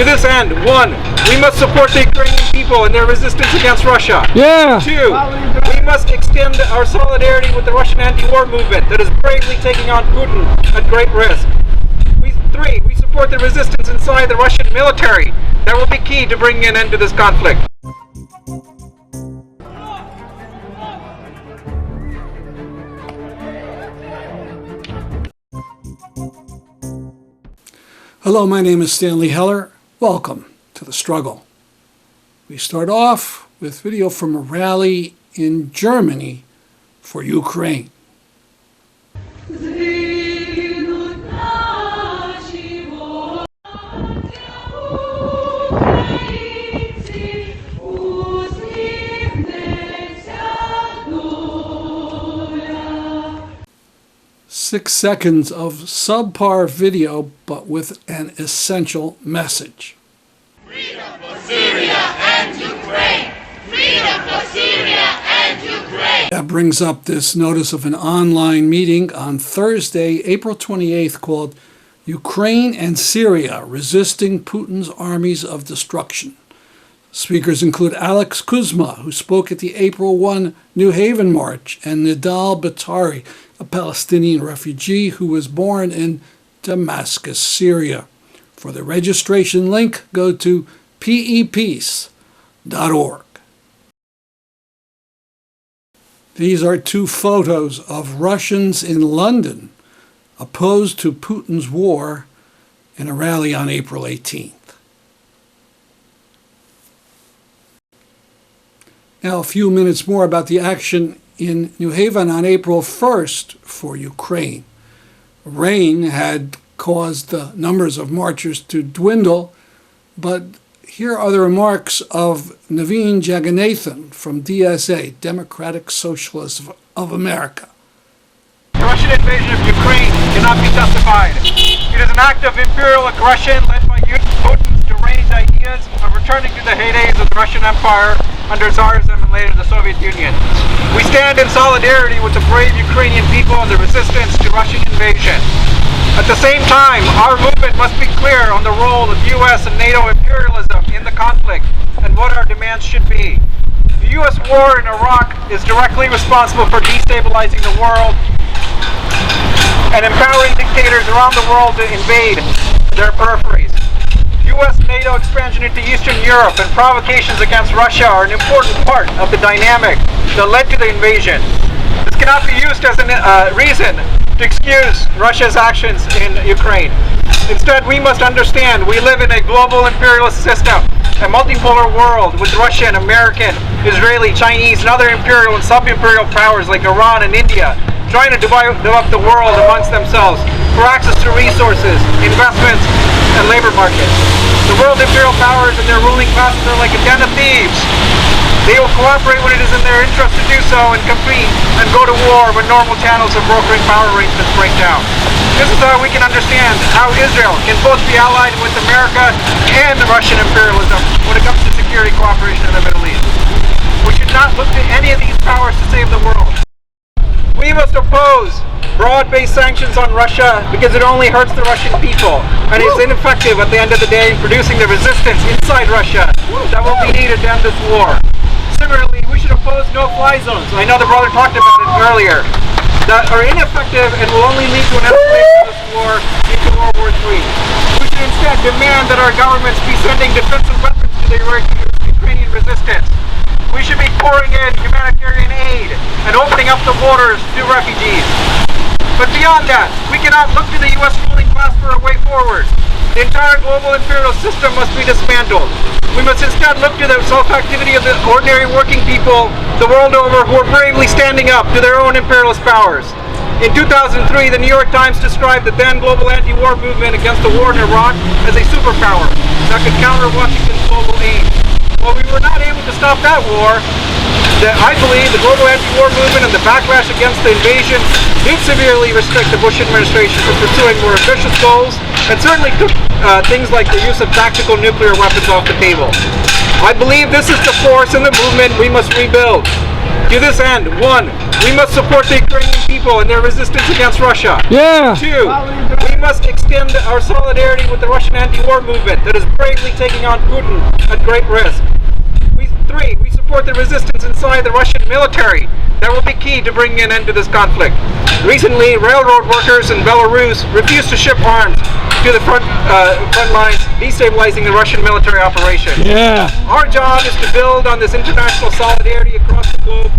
To this end, 1. We must support the Ukrainian people in their resistance against Russia. Yeah. 2. We must extend our solidarity with the Russian anti-war movement that is bravely taking on Putin at great risk. 3. We support the resistance inside the Russian military that will be key to bringing an end to this conflict. Hello, my name is Stanley Heller. Welcome to The Struggle. We start off with video from a rally in Germany for Ukraine. 6 seconds of subpar video, but with an essential message. Freedom for Syria and Ukraine! Freedom for Syria and Ukraine! That brings up this notice of an online meeting on Thursday, April 28th, called Ukraine and Syria, Resisting Putin's Armies of Destruction. Speakers include Alex Kuzma, who spoke at the April 1 New Haven March, and Nidal Batari, a Palestinian refugee who was born in Damascus, Syria. For the registration link, go to peace.org. These are 2 photos of Russians in London opposed to Putin's war in a rally on April 18th. Now, a few minutes more about the action in New Haven on April 1st for Ukraine. Rain had caused the numbers of marchers to dwindle, but here are the remarks of Naveen Jaganathan from DSA, Democratic Socialist of America. The Russian invasion of Ukraine cannot be justified. It is an act of imperial aggression led by Putin's deranged ideas of returning to the heydays of the Russian Empire under Tsarism and later the Soviet Union. We stand in solidarity with the brave Ukrainian people in the resistance to Russian invasion. At the same time, our movement must be clear on the role of U.S. and NATO imperialism in the conflict and what our demands should be. The U.S. war in Iraq is directly responsible for destabilizing the world and empowering dictators around the world to invade their peripheries. U.S.-NATO expansion into Eastern Europe and provocations against Russia are an important part of the dynamic that led to the invasion. This cannot be used as a reason to excuse Russia's actions in Ukraine. Instead, we must understand we live in a global imperialist system, a multipolar world with Russian, American, Israeli, Chinese, and other imperial and sub-imperial powers like Iran and India trying to divide up the world amongst themselves for access to resources, investments, and labor markets. The world imperial powers and their ruling classes are like a den of thieves. They will cooperate when it is in their interest to do so and compete and go to war when normal channels of brokering power arrangements break down. This is how we can understand how Israel can both be allied with America and the Russian imperialism when it comes to security cooperation in the Middle East. We should not look to any of these powers to save the world. We must oppose broad-based sanctions on Russia because it only hurts the Russian people and is ineffective at the end of the day in producing the resistance inside Russia that will be needed to end this war. Similarly, we should oppose no-fly zones. I know the brother talked about it earlier. That are ineffective and will only lead to an escalation of this war into World War III. We should instead demand that our governments be sending defensive weapons to the Ukrainian resistance. We should be pouring in humanitarian aid and opening up the borders to refugees. But beyond that, we cannot look to the U.S. ruling class for a way forward. The entire global imperial system must be dismantled. We must instead look to the self-activity of the ordinary working people the world over who are bravely standing up to their own imperialist powers. In 2003, the New York Times described the then global anti-war movement against the war in Iraq as a superpower that could counter Washington's global aim. While we were not able to stop that war, I believe the global anti-war movement and the backlash against the invasion did severely restrict the Bush administration from pursuing more ambitious goals and certainly took things like the use of tactical nuclear weapons off the table. I believe this is the force in the movement we must rebuild. To this end, 1. We must support the Ukrainian people in their resistance against Russia. Yeah. 2, we must extend our solidarity with the Russian anti-war movement that is bravely taking on Putin at great risk. 3, we support the resistance inside the Russian military that will be key to bringing an end to this conflict. Recently, railroad workers in Belarus refused to ship arms to the front lines, destabilizing the Russian military operation. Yeah. Our job is to build on this international solidarity across the globe,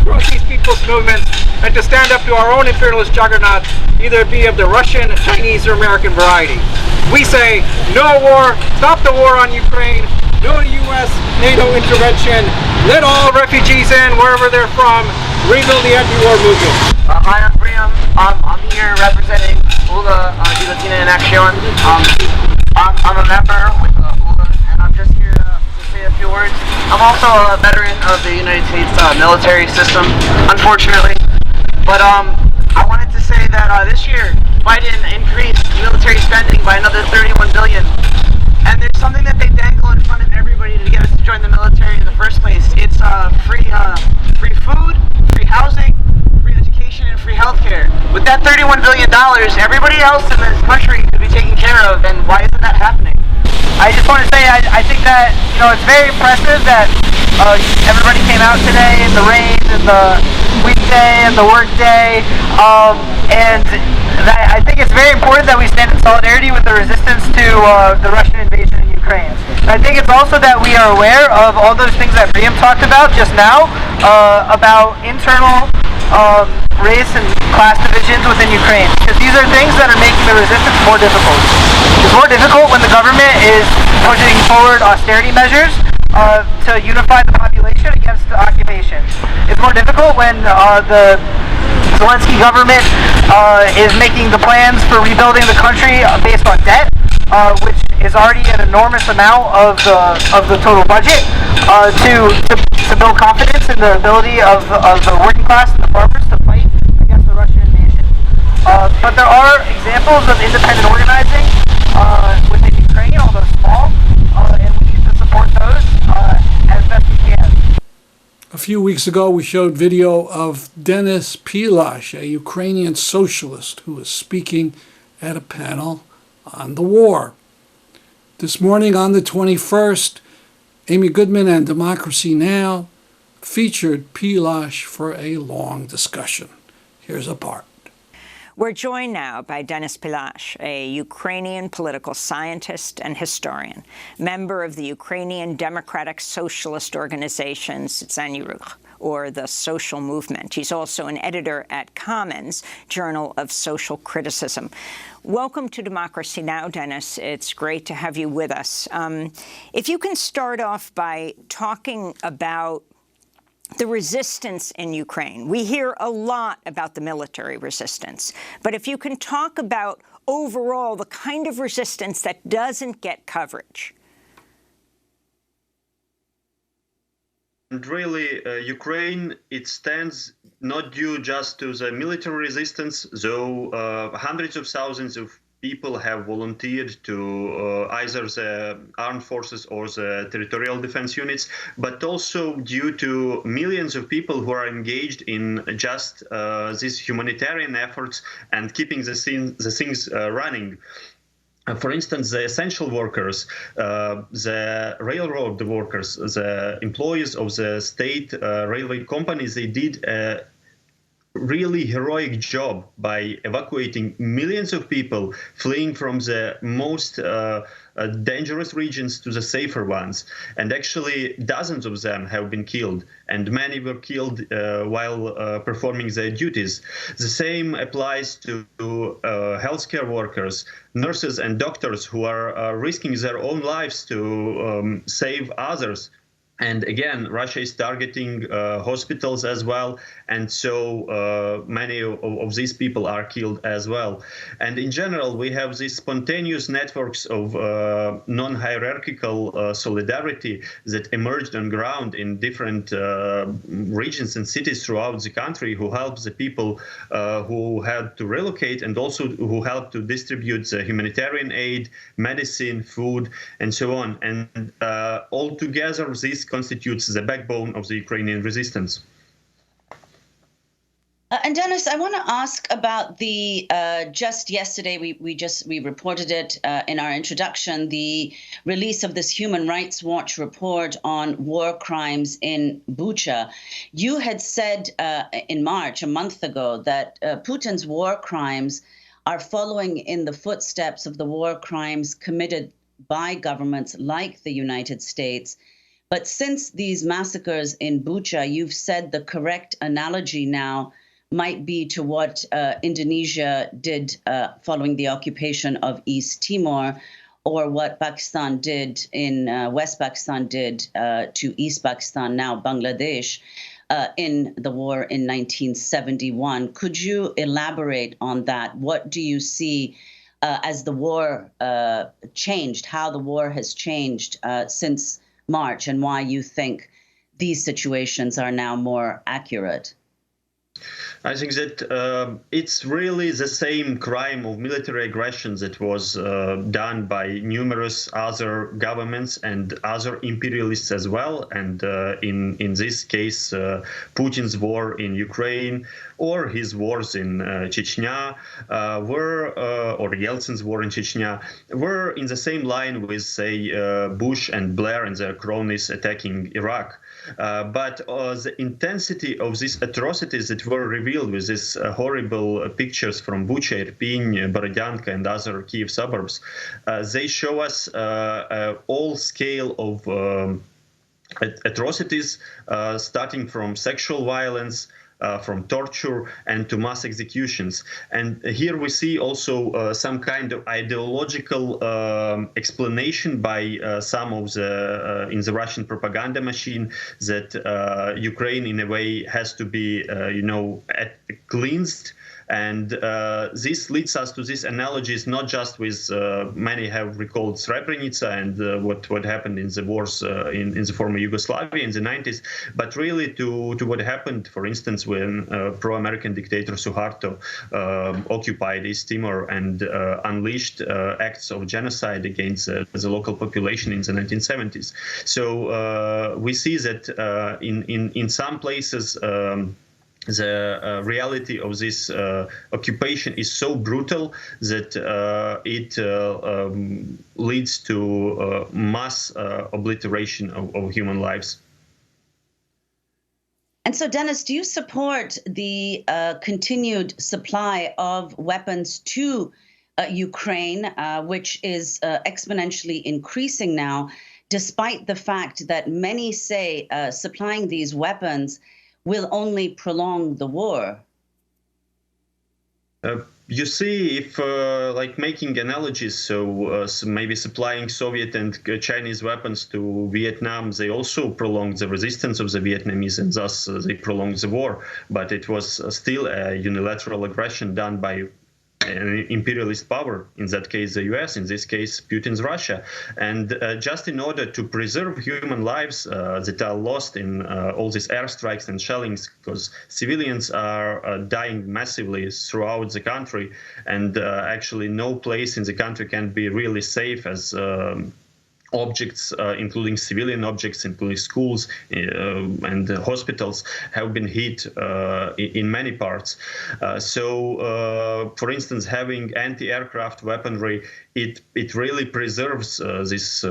across these people's movements, and to stand up to our own imperialist juggernaut, either it be of the Russian, Chinese, or American variety. We say, no war, stop the war on Ukraine, no U.S. NATO intervention, let all refugees in wherever they're from, rebuild the anti-war movement. Hi, I'm Priam. I'm here representing ULA di Latina in Acción. I'm a member with ULA, and I'm just here to say a few words. I'm also a veteran of the United States military system, unfortunately. But I wanted to say that this year, Biden increased military spending by another $31 billion. And there's something that they dangle in front of everybody to get us to join the military in the first place. It's free food, free housing, free education, and free healthcare. With that $31 billion, everybody else in this country could be taken care of, and why isn't that happening? I just want to say I think that it's very impressive that everybody came out today in the rain and the weekday and the work day, and I think it's very important that we stand in solidarity with the resistance to the Russian invasion in Ukraine. And I think it's also that we are aware of all those things that Priam talked about just now, about internal race and class divisions within Ukraine, because these are things that are making the resistance more difficult. It's more difficult when the government is pushing forward austerity measures to unify the population against the occupation. It's more difficult when the Zelensky government is making the plans for rebuilding the country based on debt, which is already an enormous amount of the total budget, to build confidence in the ability of the working class and the farmers to fight against the Russian invasion. But there are examples of independent organizing within Ukraine, although small, and we need to support those as best we can. A few weeks ago, we showed video of Denis Pilash, a Ukrainian socialist who was speaking at a panel on the war. This morning on the 21st, Amy Goodman and Democracy Now! Featured Pilash for a long discussion. Here's a part. We're joined now by Denis Pilash, a Ukrainian political scientist and historian, member of the Ukrainian Democratic Socialist Organization, Stalingrad, or the Social Movement. He's also an editor at Commons, Journal of Social Criticism. Welcome to Democracy Now!, Denis. It's great to have you with us. If you can start off by talking about the resistance in Ukraine. We hear a lot about the military resistance, but if you can talk about overall the kind of resistance that doesn't get coverage. And really, Ukraine, it stands not due just to the military resistance, though hundreds of thousands of people have volunteered to either the armed forces or the territorial defense units, but also due to millions of people who are engaged in just these humanitarian efforts and keeping the things running. For instance, the essential workers, the railroad workers, the employees of the state railway companies, they did a really heroic job by evacuating millions of people fleeing from the most dangerous regions to the safer ones. And actually, dozens of them have been killed, and many were killed while performing their duties. The same applies to healthcare workers, nurses and doctors who are risking their own lives to save others. And again, Russia is targeting hospitals as well, and so many of these people are killed as well. And in general, we have these spontaneous networks of non-hierarchical solidarity that emerged on ground in different regions and cities throughout the country, who help the people who had to relocate, and also who help to distribute the humanitarian aid, medicine, food, and so on. And altogether, this constitutes the backbone of the Ukrainian resistance. And Denis, I want to ask about the just yesterday we reported it in our introduction, the release of this Human Rights Watch report on war crimes in Bucha. You had said in March, a month ago, that Putin's war crimes are following in the footsteps of the war crimes committed by governments like the United States. But since these massacres in Bucha, you've said the correct analogy now might be to what Indonesia did following the occupation of East Timor, or what Pakistan did in West Pakistan did to East Pakistan, now Bangladesh, in the war in 1971. Could you elaborate on that? What do you see as the war changed, how the war has changed since March, and why you think these situations are now more accurate? I think that it's really the same crime of military aggression that was done by numerous other governments and other imperialists as well. And in this case, Putin's war in Ukraine or his wars in Chechnya or Yeltsin's war in Chechnya were in the same line with, say, Bush and Blair and their cronies attacking Iraq. But the intensity of these atrocities that were revealed with these horrible pictures from Bucha, Irpin, Borodyanka, and other Kiev suburbs, they show us all scale of atrocities, starting from sexual violence, from torture and to mass executions. And here we see also some kind of ideological explanation by some of the in the Russian propaganda machine that Ukraine in a way has to be cleansed. And this leads us to these analogies, not just with many have recalled Srebrenica and what happened in the wars in the former Yugoslavia in the 90s, but really to what happened, for instance, when pro-American dictator Suharto occupied East Timor and unleashed acts of genocide against the local population in the 1970s. So we see that in some places, the reality of this occupation is so brutal that it leads to mass obliteration of human lives. And so, Denis, do you support the continued supply of weapons to Ukraine, which is exponentially increasing now, despite the fact that many say supplying these weapons will only prolong the war? You see, if like making analogies, so maybe supplying Soviet and Chinese weapons to Vietnam, they also prolonged the resistance of the Vietnamese, and thus they prolonged the war. But it was still a unilateral aggression done by an imperialist power, in that case the US, in this case Putin's Russia. And just in order to preserve human lives that are lost in all these airstrikes and shellings, because civilians are dying massively throughout the country, and actually no place in the country can be really safe as objects, including civilian objects, including schools and hospitals, have been hit in many parts. So, for instance, having anti-aircraft weaponry, it really preserves these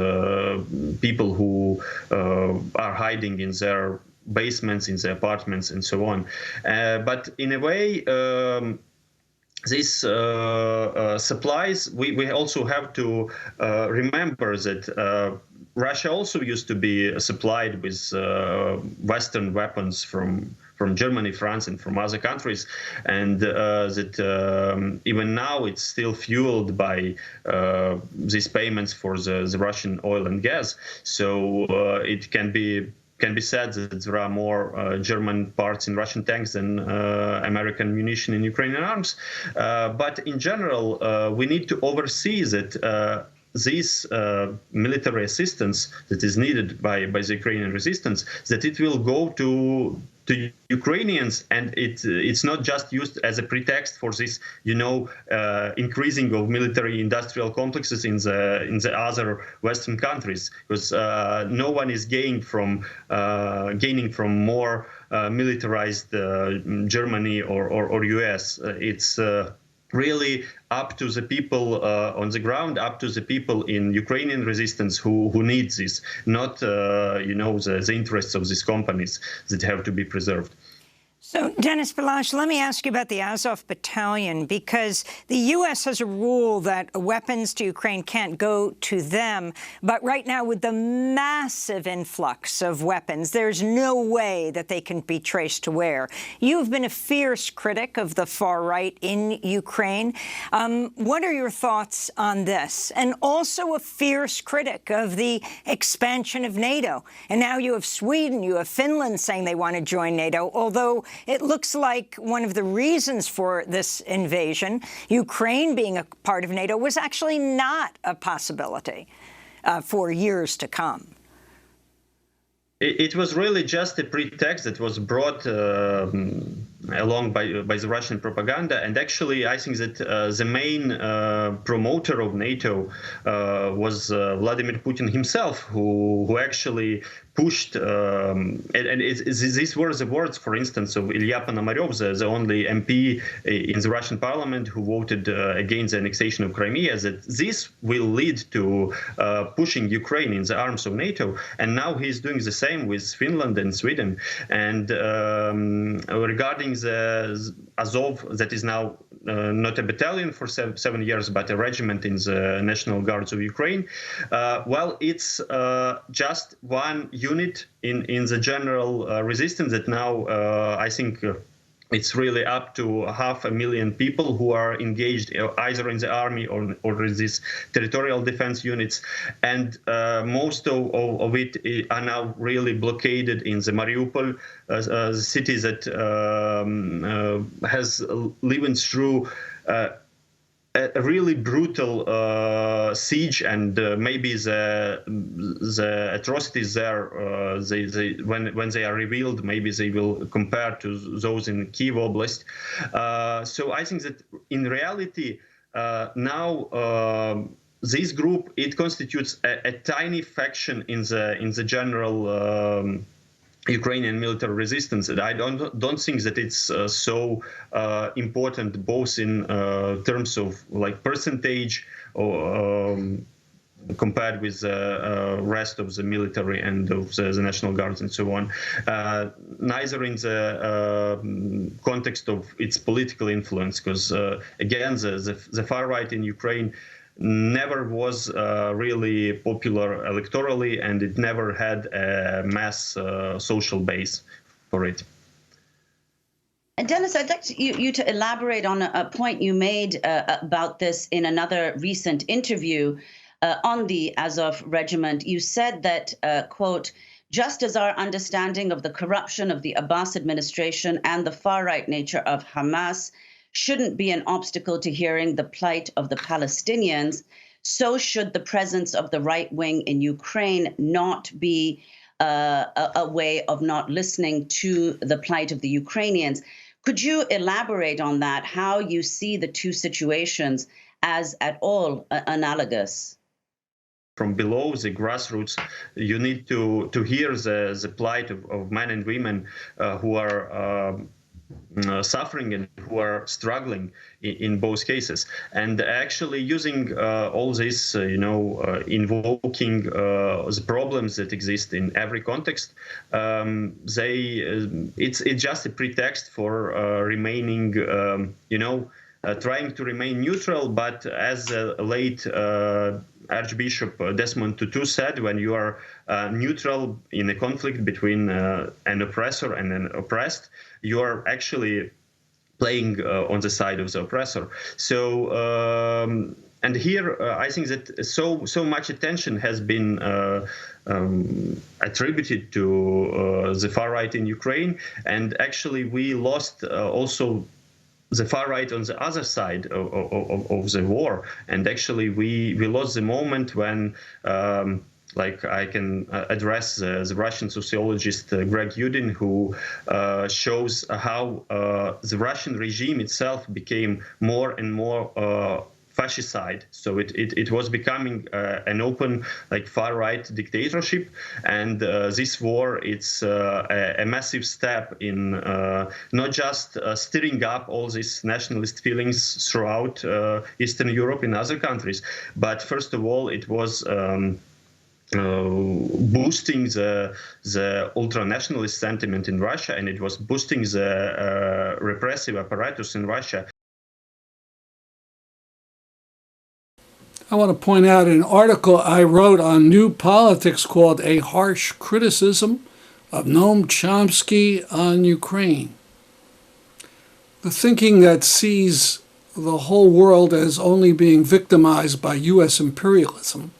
people who are hiding in their basements, in their apartments, and so on. But in a way, these supplies, we also have to remember that Russia also used to be supplied with Western weapons from Germany, France, and from other countries, and that even now it's still fueled by these payments for the Russian oil and gas. So it can be said that there are more German parts in Russian tanks than American munition in Ukrainian arms. But in general, we need to oversee that this military assistance that is needed by the Ukrainian resistance, that it will go to to Ukrainians, and it's not just used as a pretext for this, increasing of military-industrial complexes in the other Western countries, because no one is gaining from more militarized Germany or US. It's really up to the people on the ground, up to the people in Ukrainian resistance who need this, not the interests of these companies that have to be preserved. So, Denis Pilash, let me ask you about the Azov Battalion, because the U.S. has a rule that weapons to Ukraine can't go to them. But right now, with the massive influx of weapons, there's no way that they can be traced to where. You've been a fierce critic of the far right in Ukraine. What are your thoughts on this? And also a fierce critic of the expansion of NATO. And now you have Sweden, you have Finland saying they want to join NATO, although it looks like one of the reasons for this invasion, Ukraine being a part of NATO, was actually not a possibility for years to come. It was really just a pretext that was brought along by the Russian propaganda. And actually, I think that the main promoter of NATO was Vladimir Putin himself, who actually pushed, these were the words, for instance, of Ilya Ponomarev, the only MP in the Russian parliament who voted against the annexation of Crimea, that this will lead to pushing Ukraine in the arms of NATO. And now he's doing the same with Finland and Sweden. And regarding the Azov, that is now not a battalion for 7 years, but a regiment in the National Guards of Ukraine. Well, it's just one unit in the general resistance that now I think it's really up to 500,000 people who are engaged either in the army or in these territorial defense units. And most of it are now really blockaded in the Mariupol, the city that has lived through a really brutal siege, and maybe the atrocities there, when they are revealed, maybe they will compare to those in Kyiv Oblast. So I think that in reality now this group, it constitutes a tiny faction in the general Ukrainian military resistance. And I don't think that it's so important, both in terms of like percentage or compared with the rest of the military and of the National Guards and so on. Neither in the context of its political influence, because again, the far right in Ukraine never was really popular electorally, and it never had a mass social base for it. And Denis, I'd like you to elaborate on a point you made about this in another recent interview on the Azov regiment. You said that, quote, just as our understanding of the corruption of the Abbas administration and the far-right nature of Hamas shouldn't be an obstacle to hearing the plight of the Palestinians, so should the presence of the right wing in Ukraine not be a way of not listening to the plight of the Ukrainians. Could you elaborate on that, how you see the two situations as at all analogous? From below the grassroots, you need to hear the plight of men and women who are suffering and who are struggling in both cases, and actually using all this, invoking the problems that exist in every context. It's just a pretext for remaining, trying to remain neutral. But as the late Archbishop Desmond Tutu said, when you are neutral in a conflict between an oppressor and an oppressed, you are actually playing on the side of the oppressor. So, and here I think that so much attention has been attributed to the far right in Ukraine, and actually we lost also the far right on the other side of the war. And actually we lost the moment when Like I can address the Russian sociologist Greg Yudin, who shows how the Russian regime itself became more and more fascicide. So it was becoming an open, like far-right dictatorship, and this war, it's a massive step in not just stirring up all these nationalist feelings throughout Eastern Europe and other countries, but first of all, it was boosting the ultra-nationalist sentiment in Russia, and it was boosting the repressive apparatus in Russia. I want to point out an article I wrote on New Politics called A Harsh Criticism of Noam Chomsky on Ukraine. The thinking that sees the whole world as only being victimized by U.S. imperialism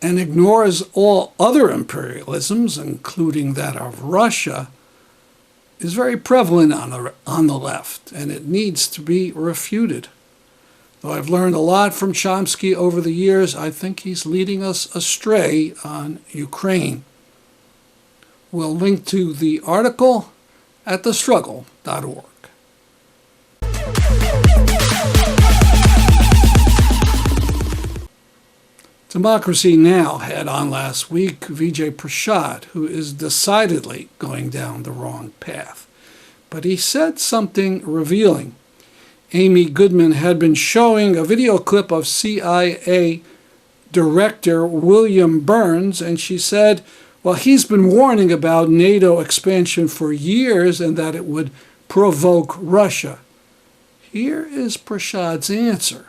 and ignores all other imperialisms, including that of Russia, is very prevalent on the left, and it needs to be refuted. Though I've learned a lot from Chomsky over the years, I think he's leading us astray on Ukraine. We'll link to the article at thestruggle.org. Democracy Now! Had on last week Vijay Prashad, who is decidedly going down the wrong path. But he said something revealing. Amy Goodman had been showing a video clip of CIA Director William Burns, and she said, well, he's been warning about NATO expansion for years and that it would provoke Russia. Here is Prashad's answer.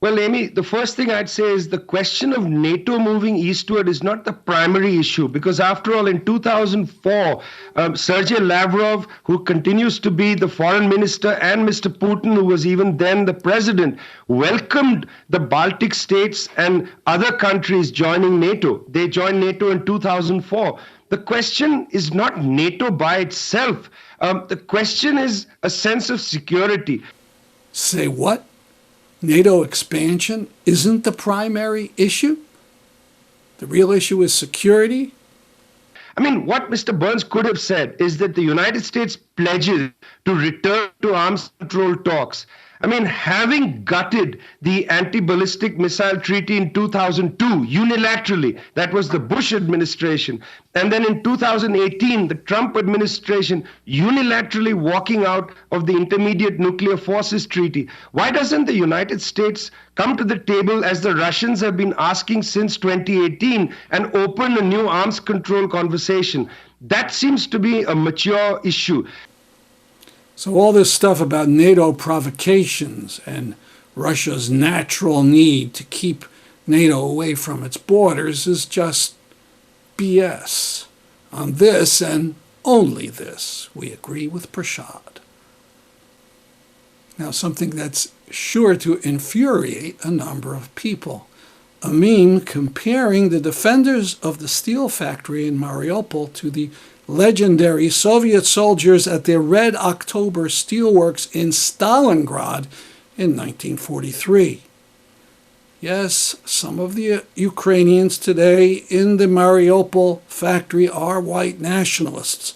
Well, Amy, the first thing I'd say is the question of NATO moving eastward is not the primary issue, because after all, in 2004, Sergei Lavrov, who continues to be the foreign minister, and Mr. Putin, who was even then the president, welcomed the Baltic states and other countries joining NATO. They joined NATO in 2004. The question is not NATO by itself. The question is a sense of security. Say what? NATO expansion isn't the primary issue? The real issue is security? I mean, what Mr. Burns could have said is that the United States pledges to return to arms control talks. I mean, having gutted the anti-ballistic missile treaty in 2002 unilaterally, that was the Bush administration, and then in 2018, the Trump administration unilaterally walking out of the Intermediate Nuclear Forces Treaty. Why doesn't the United States come to the table, as the Russians have been asking since 2018, and open a new arms control conversation? That seems to be a mature issue. So all this stuff about NATO provocations and Russia's natural need to keep NATO away from its borders is just BS. On this and only this, we agree with Prashad. Now, something that's sure to infuriate a number of people. A meme comparing the defenders of the steel factory in Mariupol to the legendary Soviet soldiers at the Red October steelworks in Stalingrad in 1943. Yes, some of the Ukrainians today in the Mariupol factory are white nationalists.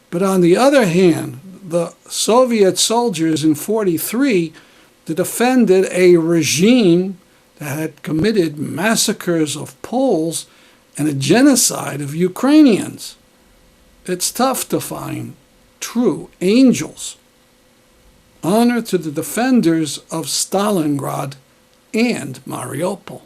But on the other hand, the Soviet soldiers in 1943 that defended a regime that had committed massacres of Poles and a genocide of Ukrainians. It's tough to find true angels. Honor to the defenders of Stalingrad and Mariupol.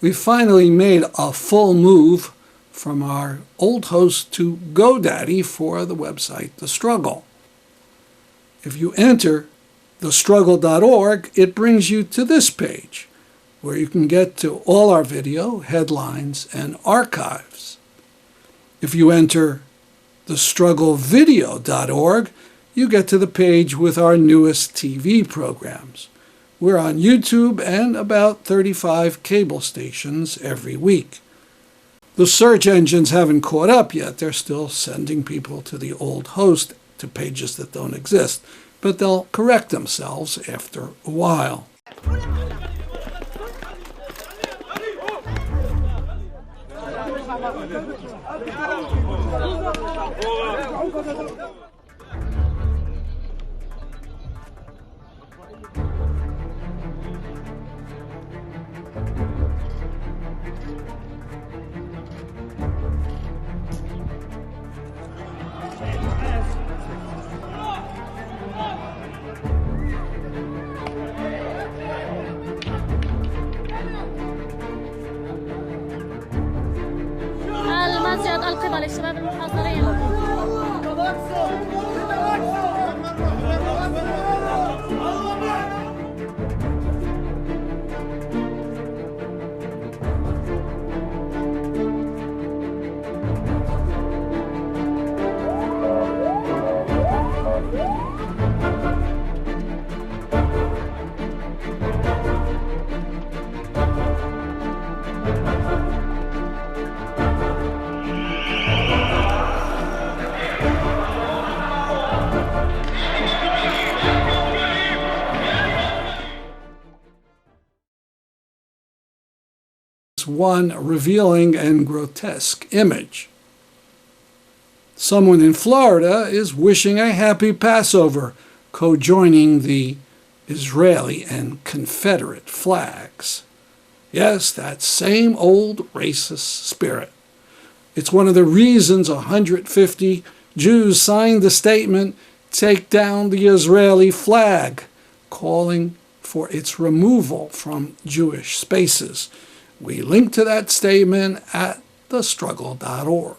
We finally made a full move from our old host to GoDaddy for the website The Struggle. If you enter thestruggle.org, it brings you to this page, where you can get to all our video, headlines, and archives. If you enter thestrugglevideo.org, you get to the page with our newest TV programs. We're on YouTube and about 35 cable stations every week. The search engines haven't caught up yet. They're still sending people to the old host to pages that don't exist, but they'll correct themselves after a while. المسجد القبل الشباب المحاصرين. One revealing and grotesque image. Someone in Florida is wishing a happy Passover, co-joining the Israeli and Confederate flags. Yes, that same old racist spirit. It's one of the reasons 150 Jews signed the statement, "Take down the Israeli flag," calling for its removal from Jewish spaces. We link to that statement at thestruggle.org.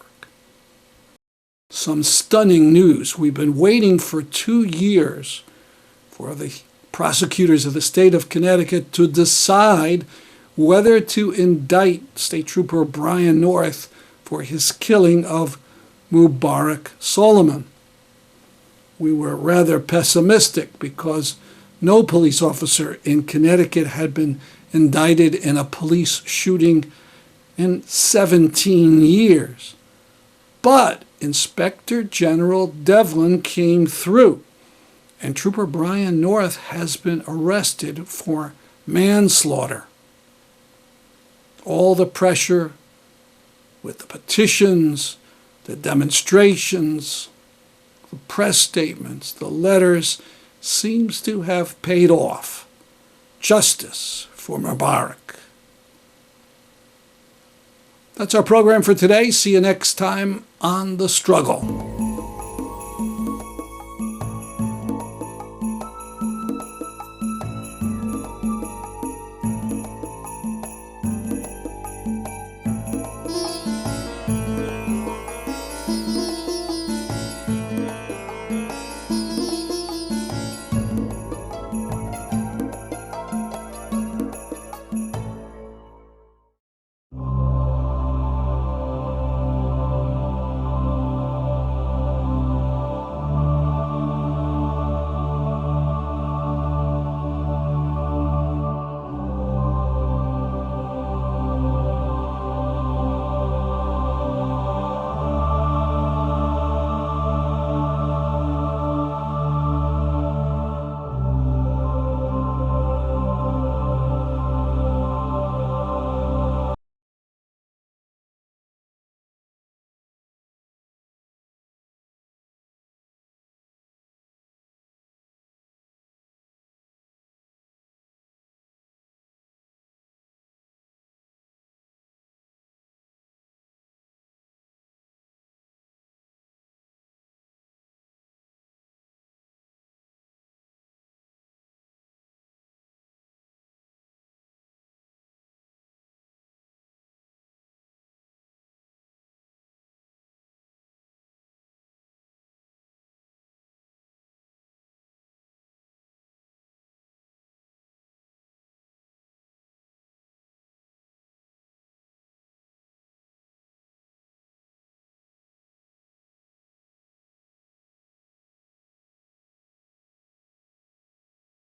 Some stunning news. We've been waiting for 2 years for the prosecutors of the state of Connecticut to decide whether to indict State Trooper Brian North for his killing of Mubarak Soulemane. We were rather pessimistic because no police officer in Connecticut had been indicted in a police shooting in 17 years. But Inspector General Devlin came through, and Trooper Brian North has been arrested for manslaughter. All the pressure with the petitions, the demonstrations, the press statements, the letters, seems to have paid off. Justice for Mubarak. That's our program for today. See you next time on The Struggle.